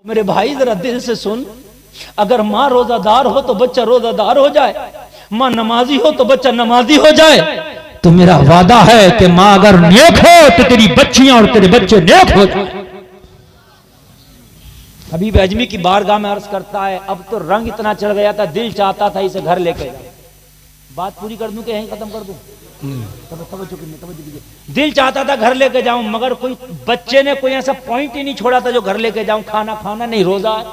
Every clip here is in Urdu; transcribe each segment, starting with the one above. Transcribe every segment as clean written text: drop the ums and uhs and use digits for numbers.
میرے بھائی ذرا دل سے سن، اگر ماں روزہ دار ہو تو بچہ روزہ دار ہو جائے، ماں نمازی ہو تو بچہ نمازی ہو جائے، تو میرا وعدہ ہے کہ ماں اگر نیک ہو تو تیری بچیاں اور تیرے بچے نیک ہو جائیں۔ حبیب اجمی کی بارگاہ میں عرض کرتا ہے، اب تو رنگ اتنا چڑھ گیا تھا، دل چاہتا تھا اسے گھر لے کے جاؤں۔ بات پوری کر دوں کہ یہیں ختم کر دوں؟ توجہ کیجیے۔ دل چاہتا تھا گھر لے کے جاؤں، مگر کوئی بچے نے کوئی ایسا پوائنٹ ہی نہیں چھوڑا تھا جو گھر لے کے جاؤں۔ کھانا نہیں، روزہ ہے،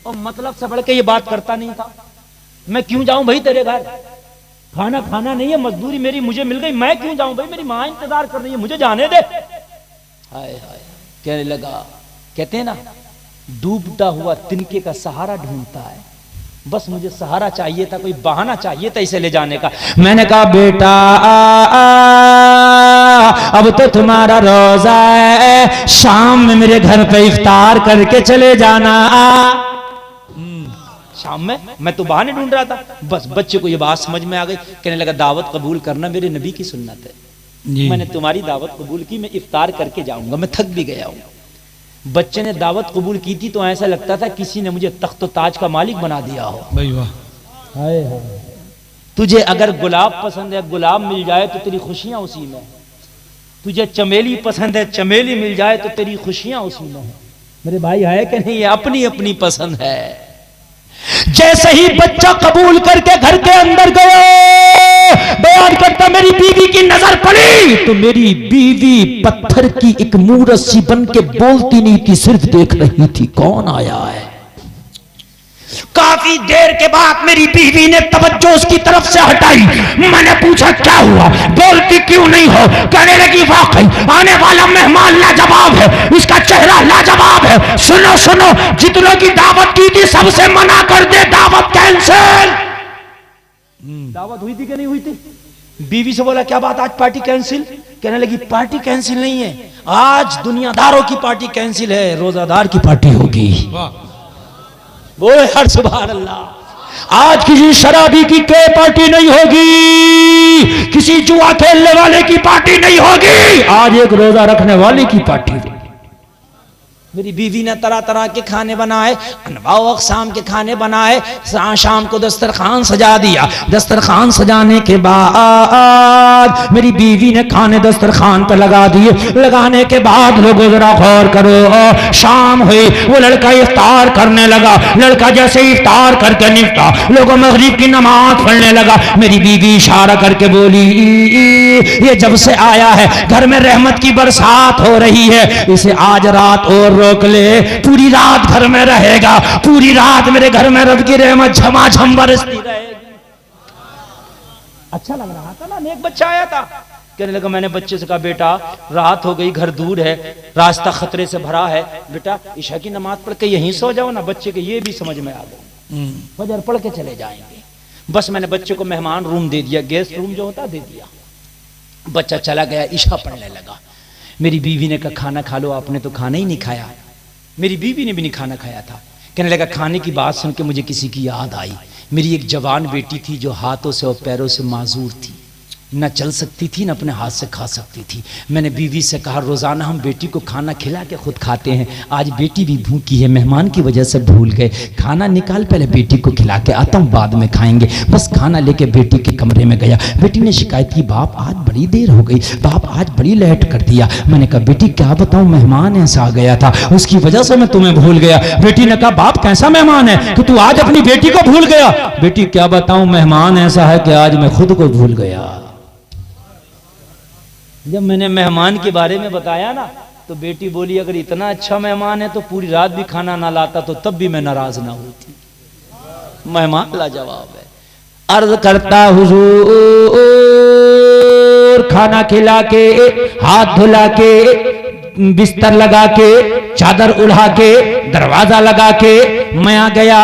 اور مطلب سے بڑھ کے یہ بات کرتا نہیں تھا، میں کیوں جاؤں بھائی تیرے گھر، کھانا نہیں ہے، مزدوری میری مجھے مل گئی، میں کیوں جاؤں بھائی، میری ماں انتظار کر رہی ہے، مجھے جانے دے۔ ہائے ہائے، کہنے لگا، کہتے ہیں نا ڈوبتا ہوا تنکے کا سہارا ڈھونڈتا ہے، بس مجھے سہارا چاہیے تھا، کوئی بہانہ چاہیے تھا اسے لے جانے کا۔ میں نے کہا بیٹا اب تو تمہارا روزہ ہے، شام میں میرے گھر پہ افطار کر کے چلے جانا۔ شام میں تو بہانے ڈھونڈ رہا تھا، بس بچے کو یہ بات سمجھ میں آ گئی، کہنے لگا دعوت قبول کرنا، میرے نبی کی سنت ہے، میں نے تمہاری دعوت قبول کی، میں افطار کر کے جاؤں گا، میں تھک بھی گیا ہوں۔ بچے نے دعوت قبول کی تھی تو ایسا لگتا تھا کسی نے مجھے تخت و تاج کا مالک بنا دیا ہو۔ تجھے اگر گلاب پسند ہے، گلاب مل جائے تو تیری خوشیاں اسی میں، تجھے چمیلی پسند ہے، چمیلی مل جائے تو تیری خوشیاں اسی میں ہیں۔ میرے بھائی ہے کہ نہیں، اپنی اپنی پسند ہے۔ جیسے ہی بچہ قبول کر کے گھر کے اندر گئے، بیان کرتا میری بیوی کی نظر پڑی تو میری بیوی پتھر کی ایک مورت سی بن کے بولتی نہیں تھی، صرف دیکھ رہی تھی کون آیا ہے۔ کافی دیر کے بعد میری بیوی نے توجہ اس کی طرف سے ہٹائی، میں نے پوچھا کیا ہوا، بولتی کیوں نہیں ہو؟ کہنے لگی واقعی آنے والا مہمان لاجواب ہے، اس کا چہرہ لاجواب ہے، سنو جتنوں کی دعوت کی تھی سب سے منع کر دے، دعوت کینسل۔ دعوت ہوئی تھی کہ نہیں ہوئی تھی؟ بیوی سے بولا کیا بات آج پارٹی کینسل؟ کہنے لگی پارٹی کینسل نہیں ہے، آج دنیا داروں کی پارٹی کینسل ہے، روزہ دار کی پارٹی ہوگی۔ بولے ہر سبحان اللہ۔ آج کسی شرابی کی کوئی پارٹی نہیں ہوگی، کسی جوا کھیلنے والے کی پارٹی نہیں ہوگی، آج ایک روزہ رکھنے والے کی پارٹی ہوگی۔ میری بیوی نے طرح طرح کے کھانے بنائے، انواع و اقسام کے کھانے بنائے، شام کو دسترخوان سجا دیا۔ دسترخوان سجانے کے بعد میری بیوی نے کھانے دسترخوان پہ لگا دیے، لگانے کے بعد لوگوں ذرا غور کرو، شام ہوئی، وہ لڑکا افطار کرنے لگا، لڑکا جیسے افطار کر کے نپٹا، لوگوں مغرب کی نماز پڑھنے لگا، میری بیوی اشارہ کر کے بولی یہ جب سے آیا ہے گھر میں رحمت کی برسات ہو رہی ہے، اسے آج رات اور روک لے، پوری رات گھر میں رہے گا، پوری رات میرے گھر میں رب کی رحمت جھما جھم برستی رہے گی۔ اچھا لگ رہا تھا نا، نیک بچہ آیا تھا۔ کہنے لگا، میں نے بچے سے کہا بیٹا رات ہو گئی، گھر دور ہے، راستہ خطرے سے بھرا ہے، بیٹا عشاء کی نماز پڑھ کے یہیں سو جاؤ نا۔ بچے کے یہ بھی سمجھ میں آ گیا، فجر پڑھ کے چلے جائیں گے۔ بس میں نے بچے کو مہمان روم دے دیا، گیسٹ روم جو ہوتا دے دیا، بچہ چلا گیا، عشاء پڑھنے لگا۔ میری بیوی نے کہا کھانا کھا لو، آپ نے تو کھانا ہی نہیں کھایا۔ میری بیوی نے بھی نہیں کھانا کھایا تھا۔ کہنے لگا کھانے کی بات سن کے مجھے کسی کی یاد آئی، میری ایک جوان بیٹی تھی جو ہاتھوں سے اور پیروں سے معذور تھی، نہ چل سکتی تھی نہ اپنے ہاتھ سے کھا سکتی تھی۔ میں نے بیوی سے کہا روزانہ ہم بیٹی کو کھانا کھلا کے خود کھاتے ہیں، آج بیٹی بھی بھوکی ہے، مہمان کی وجہ سے بھول گئے، کھانا نکال پہلے بیٹی کو کھلا کے آتا ہوں، بعد میں کھائیں گے۔ بس کھانا لے کے بیٹی کے کمرے میں گیا، بیٹی نے شکایت کی باپ آج بڑی دیر ہو گئی، باپ آج بڑی لیٹ کر دیا۔ میں نے کہا بیٹی کیا بتاؤں، مہمان ایسا آ گیا تھا، اس کی وجہ سے میں تمہیں بھول گیا۔ بیٹی نے کہا باپ کیسا مہمان ہے کہ تو آج اپنی بیٹی کو بھول گیا؟ بیٹی کیا بتاؤں، مہمان ایسا ہے کہ آج میں خود کو بھول گیا۔ جب میں نے مہمان کے بارے میں بتایا نا تو بیٹی بولی اگر اتنا اچھا مہمان ہے تو پوری رات بھی کھانا نہ لاتا تو تب بھی میں ناراض نہ ہوتی۔ مہمان لاجواب ہے۔ عرض کرتا حضور کھانا کھلا کے، ہاتھ دھلا کے، بستر لگا کے، چادر اڑا کے، دروازہ لگا کے میں آ گیا۔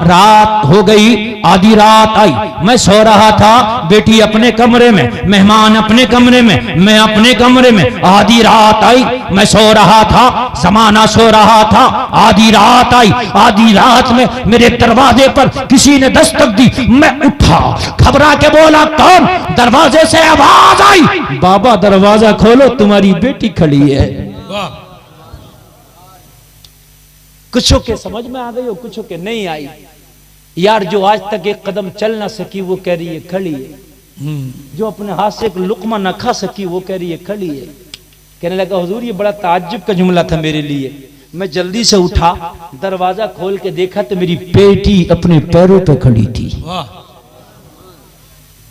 رات ہو گئی، آدھی رات آئی، میں سو رہا تھا، بیٹی اپنے کمرے میں، مہمان اپنے کمرے میں، میں اپنے کمرے میں۔ آدھی رات آئی، میں سو رہا تھا، زمانہ سو رہا تھا، آدھی رات آئی، آدھی رات میں میرے دروازے پر کسی نے دستک دی، میں اٹھا، گھبرا کے بولا کون؟ دروازے سے آواز آئی بابا دروازہ کھولو تمہاری بیٹی کھڑی ہے۔ کچھوں کے سمجھ میں آ گئی اور کچھوں کے نہیں آئی. یار جو آج تک ایک قدم چل نہ سکی وہ کہہ رہی ہے کھڑی ہے، جو اپنے ہاتھ سے ایک لقمہ نہ کھا سکی وہ کہہ رہی ہے کھڑی ہے. کہنے لگا حضور یہ بڑا تعجب کا جملہ تھا میرے لیے. میں جلدی سے اٹھا، دروازہ کھول کے دیکھا تو میری بیٹی اپنے پیروں پہ کھڑی تھی.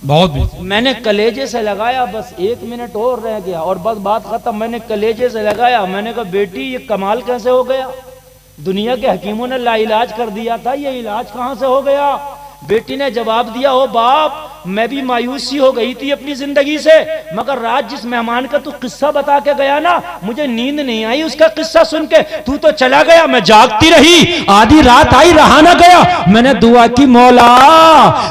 بہت بھی میں نے کلیجے سے لگایا، بس 1 منٹ اور رہ گیا اور بس بات ختم. میں نے کلیجے سے لگایا، میں نے کہا بیٹی یہ کمال کیسے ہو گیا؟ دنیا کے حکیموں نے لا علاج کر دیا تھا، یہ علاج کہاں سے ہو گیا؟ بیٹی نے جواب دیا، او باپ میں بھی مایوسی ہو گئی تھی اپنی زندگی سے، مگر رات جس مہمان کا تو قصہ بتا کے گیا نا مجھے نیند نہیں آئی اس کا قصہ سن کے. تو چلا گیا، میں جاگتی رہی، آدھی رات آئی رہا نہ گیا. میں نے دعا کی مولا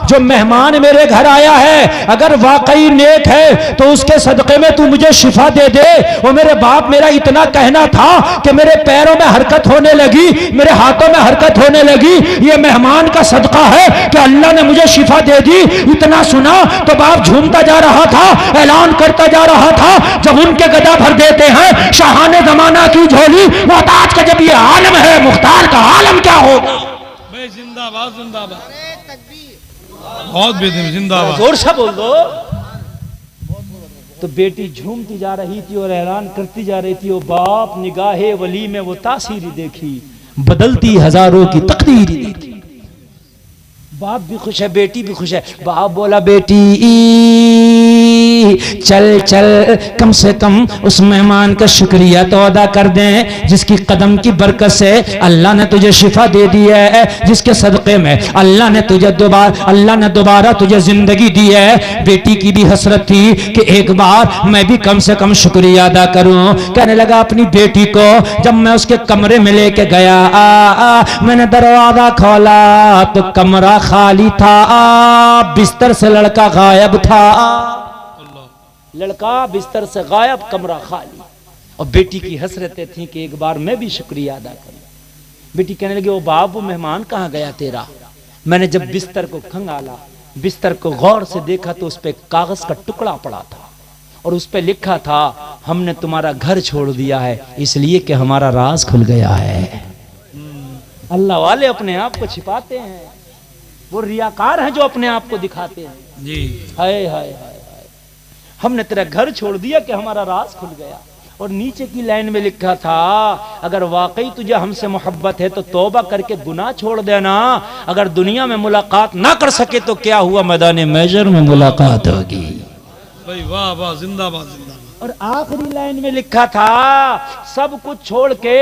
جو مہمان میرے گھر آیا ہے اگر واقعی نیک ہے تو اس کے صدقے میں تو مجھے شفا دے دے. اور میرے باپ میرا اتنا کہنا تھا کہ میرے پیروں میں حرکت ہونے لگی، میرے ہاتھوں میں حرکت ہونے لگی، یہ مہمان کا صدقہ ہے کہ اللہ نے مجھے شفا دے دی. اتنا سنا تو باپ جھومتا جا رہا تھا، اعلان کرتا جا رہا تھا. جب ان کے گدا بھر دیتے ہیں شاہان زمانہ کی جھولی، محتاج کا جب یہ عالم ہے مختار کا عالم کیا ہوگا؟ بھائی زندہ باد زندہ باد، بہت بھی زندہ باد، زور سے بول دو. تو بیٹی جھومتی جا رہی تھی اور اعلان کرتی جا رہی تھی، او باپ نگاہ ولی میں وہ تاثیر دیکھی، بدلتی ہزاروں کی تقدیر دیکھی. باپ بھی خوش ہے بیٹی بھی خوش ہے. باپ بولا بیٹی چل چل کم سے کم اس مہمان کا شکریہ تو ادا کر دیں جس کی قدم کی برکت سے اللہ نے تجھے شفا دے دی ہے، جس کے صدقے میں اللہ نے دوبارہ تجھے زندگی دی ہے. بیٹی کی بھی حسرت تھی کہ ایک بار میں بھی کم سے کم شکریہ ادا کروں. کہنے لگا اپنی بیٹی کو جب میں اس کے کمرے میں لے کے گیا، میں نے دروازہ کھولا تو کمرہ خالی تھا، بستر سے لڑکا غائب تھا. لڑکا بستر سے غائب، کمرہ خالی. اور بیٹی کی حسرتیں تھیں کہ ایک بار میں بھی شکریہ ادا کروں. بیٹی کہنے لگی، او باپ وہ مہمان کہاں گیا تیرا؟ میں نے جب بستر کو کھنگالا، بستر کو غور سے دیکھا تو اس پہ کاغذ کا ٹکڑا پڑا تھا اور اس پہ لکھا تھا ہم نے تمہارا گھر چھوڑ دیا ہے اس لیے کہ ہمارا راز کھل گیا ہے. اللہ والے اپنے آپ کو چھپاتے ہیں، وہ ریاکار ہیں جو اپنے آپ کو دکھاتے ہیں. جی ہائے ہائے ہائے، ہم نے تیرا گھر چھوڑ دیا کہ ہمارا راز کھل گیا. اور نیچے کی لائن میں لکھا تھا اگر واقعی تجھے ہم سے محبت ہے تو توبہ کر کے گناہ چھوڑ دینا، اگر دنیا میں ملاقات نہ کر سکے تو کیا ہوا میدان محشر میں ملاقات ہوگی. بھائی واہ واہ زندہ باد زندہ باد. اور آخری لائن میں لکھا تھا سب کچھ چھوڑ کے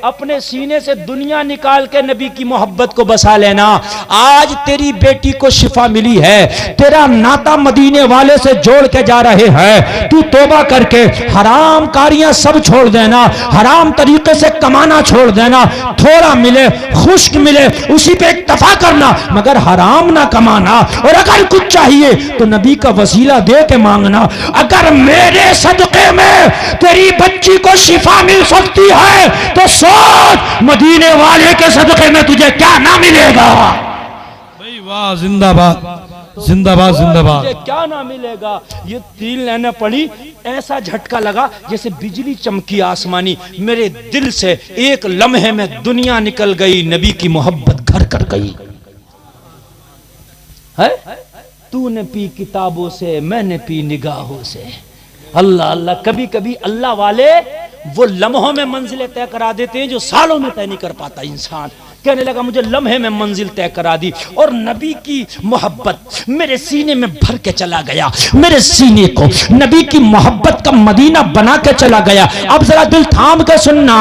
اپنے سینے سے دنیا نکال کے نبی کی محبت کو بسا لینا. آج تیری بیٹی کو شفا ملی ہے، تیرا ناتا مدینے والے سے جوڑ کے جا رہے ہیں. تو توبہ کر کے حرام کاریاں سب چھوڑ دینا، حرام طریقے سے کمانا چھوڑ دینا. تھوڑا ملے خشک ملے اسی پہ اکتفا کرنا مگر حرام نہ کمانا. اور اگر کچھ چاہیے تو نبی کا وسیلہ دے کے مانگنا. اگر میرے صدقے میں تیری بچی کو شفا مل سکتی ہے تو سوچ مدینے والے کے صدقے میں تجھے کیا نہ ملے گا. بھائی واہ زندہ باد زندہ باد زندہ باد. تجھے کیا نہ ملے گا. یہ 3 لائنیں پڑھی، ایسا جھٹکا لگا جیسے بجلی چمکی آسمانی. میرے دل سے ایک لمحے میں دنیا نکل گئی، نبی کی محبت گھر کر گئی. تو نے پی کتابوں سے، میں نے پی نگاہوں سے. اللہ اللہ. کبھی کبھی اللہ والے وہ لمحوں میں منزلیں طے کرا دیتے ہیں جو سالوں میں طے نہیں کر پاتا انسان. کہنے لگا مجھے لمحے میں منزل طے کرا دی اور نبی کی محبت میرے سینے میں بھر کے چلا گیا. میرے سینے کو نبی کی محبت کا مدینہ بنا کے چلا گیا. اب ذرا دل تھام کے سننا،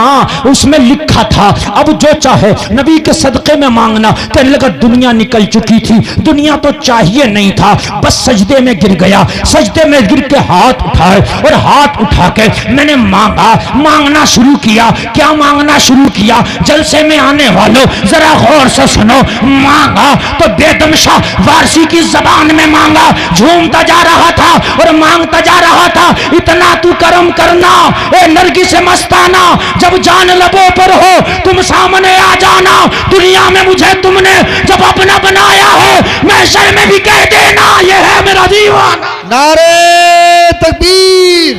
اس میں لکھا تھا اب جو چاہے نبی کے صدقے میں مانگنا. کہنے لگا دنیا نکل چکی تھی، دنیا تو چاہیے نہیں تھا، بس سجدے میں گر گیا. سجدے میں گر کے ہاتھ اٹھائے اور ہاتھ اٹھا کے میں نے مانگنا شروع کیا. کیا مانگنا شروع کیا؟ جلسے میں آنے والوں ذرا غور سے سنو. مانگا تو بیدم شاہ وارسی کی زبان میں مانگا. جھومتا جا رہا تھا اور مانگتا جا رہا تھا. اتنا تو کرم کرنا اے نرگس مستانہ، جب جان لبوں پر ہو تم سامنے آ جانا. دنیا میں مجھے تم نے جب اپنا بنایا ہے محشر میں بھی کہہ دینا یہ ہے میرا دیوانہ. نعرے تکبیر،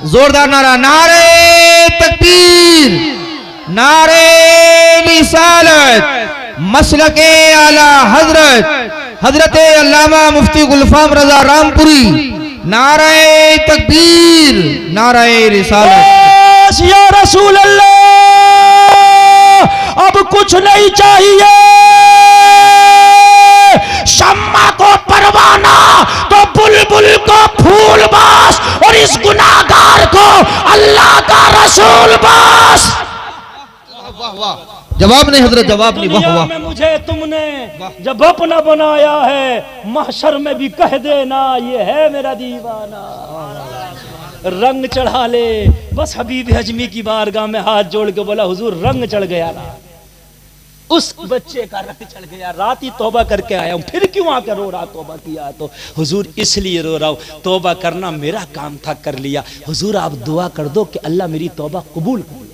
زوردار نعرہ، نعرے تکبیر. نعرہ رسالت مسلک اعلی حضرت علامہ مفتی گلفام رضا رامپوری، نعرہ تکبیر، نعرہ رسالت۔ بس یا رسول اللہ، اب کچھ نہیں چاہیے، شمع کو پروانہ تو بلبل کو پھول باس، اور اس گناہگار کو اللہ کا رسول باس۔ جواب نہیں حضرت، جواب نہیں، واہ دنیا واہ۔ میں مجھے تم نے جب اپنا بنایا ہے، محشر میں بھی کہہ دینا یہ ہے میرا دیوانہ۔ رنگ چڑھا لے، بس حبیب اجمی کی بارگاہ میں ہاتھ جوڑ کے بولا حضور رنگ چڑھ گیا نا، اس بچے کا رنگ چڑھ گیا، رات ہی توبہ کر کے آیا ہوں، پھر کیوں آ کے رو رہا توبہ کیا تو؟ حضور اس لیے رو رہا ہوں، توبہ کرنا میرا کام تھا، کر لیا۔ حضور آپ دعا کر دو کہ اللہ میری توبہ قبول کر لے۔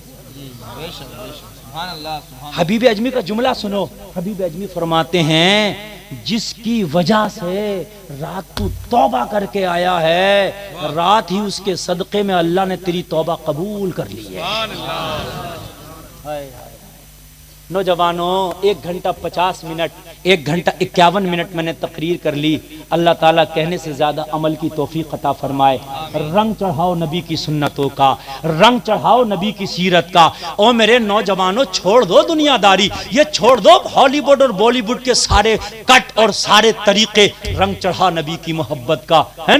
حبیب اجمی کا جملہ سنو، حبیب اجمی فرماتے ہیں جس کی وجہ سے رات تو توبہ کر کے آیا ہے، رات ہی اس کے صدقے میں اللہ نے تیری توبہ قبول کر لی ہے۔ نوجوانوں، 1 گھنٹہ 50 منٹ، 1 گھنٹہ 51 منٹ میں نے تقریر کر لی۔ اللہ تعالیٰ کہنے سے زیادہ عمل کی توفیق عطا فرمائے۔ رنگ چڑھاؤ نبی کی سنتوں کا، رنگ چڑھاؤ نبی کی سیرت کا۔ او میرے نوجوانوں، چھوڑ دو دنیا داری، یہ چھوڑ دو ہالی ووڈ اور بالی ووڈ کے سارے کٹ اور سارے طریقے، رنگ چڑھا نبی کی محبت کا، ہے نا؟